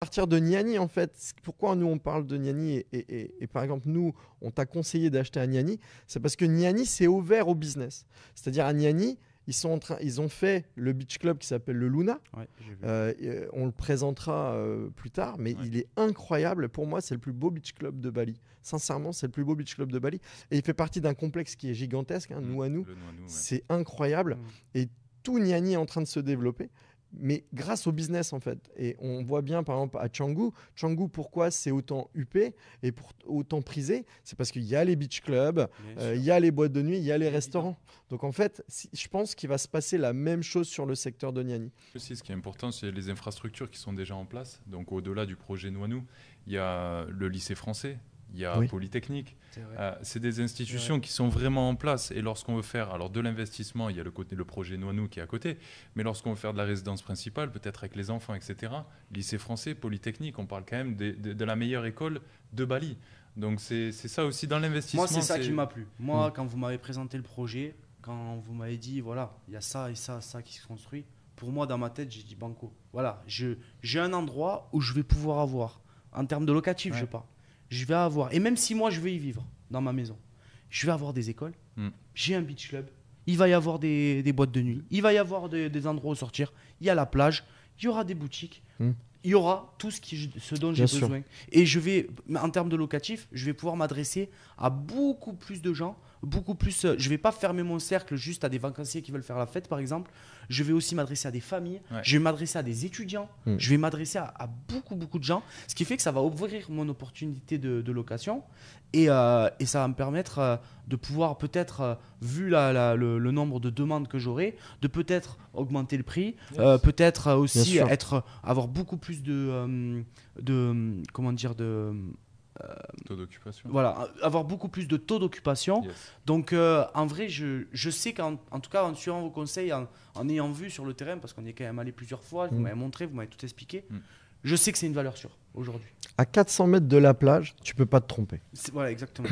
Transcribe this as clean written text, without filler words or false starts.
Partir de Niani, en fait, pourquoi nous on parle de Niani et par exemple nous on t'a conseillé d'acheter à Niani, c'est parce que Niani c'est ouvert au business. C'est-à-dire à Niani, ils ont fait le beach club qui s'appelle le Luna. Ouais, j'ai vu. On le présentera plus tard, mais il est incroyable. Pour moi, c'est le plus beau beach club de Bali. Sincèrement, c'est le plus beau beach club de Bali. Et il fait partie d'un complexe qui est gigantesque, hein, Nuanu. Le Nuanu, ouais. C'est incroyable. Et tout Niani est en train de se développer. Mais grâce au business en fait. Et on voit bien par exemple à Canggu. Canggu, pourquoi c'est autant huppé et autant prisé? C'est parce qu'il y a les beach clubs, il y a les boîtes de nuit, il y a les restaurants. Donc en fait, je pense qu'il va se passer la même chose sur le secteur de Niani. Aussi, ce qui est important, c'est les infrastructures qui sont déjà en place. Donc au-delà du projet Nuanu, il y a le lycée français, il y a Polytechnique. C'est des institutions qui sont vraiment en place. Et lorsqu'on veut faire alors, de l'investissement, il y a le projet Nuanu qui est à côté. Mais lorsqu'on veut faire de la résidence principale, peut-être avec les enfants, etc., lycée français, Polytechnique, on parle quand même de la meilleure école de Bali. Donc c'est ça aussi dans l'investissement. Moi, c'est ça qui m'a plu. Moi, quand vous m'avez présenté le projet, quand vous m'avez dit, voilà, il y a ça et ça, ça qui se construit, pour moi, dans ma tête, j'ai dit banco. Voilà, j'ai un endroit où je vais pouvoir avoir, en termes de locatif, je parle. Je vais avoir, et même si moi je vais y vivre dans ma maison, je vais avoir des écoles, j'ai un beach club, il va y avoir des boîtes de nuit, il va y avoir des endroits où sortir, il y a la plage, il y aura des boutiques, il y aura tout ce dont j'ai besoin. Et je vais, en termes de locatif, je vais pouvoir m'adresser à beaucoup plus de gens, beaucoup plus. Je vais pas fermer mon cercle juste à des vacanciers qui veulent faire la fête, par exemple. Je vais aussi m'adresser à des familles, je vais m'adresser à des étudiants, je vais m'adresser à beaucoup de gens, ce qui fait que ça va ouvrir mon opportunité de location et ça va me permettre de pouvoir peut-être, vu le nombre de demandes que j'aurai, de peut-être augmenter le prix, peut-être aussi avoir beaucoup plus de comment dire taux d'occupation. Voilà, avoir beaucoup plus de taux d'occupation. Donc en vrai, je sais qu'en tout cas en suivant vos conseils, en ayant vu sur le terrain, parce qu'on y est quand même allé plusieurs fois, vous m'avez montré, vous m'avez tout expliqué, je sais que c'est une valeur sûre aujourd'hui. À 400 mètres de la plage, tu peux pas te tromper. Voilà, exactement.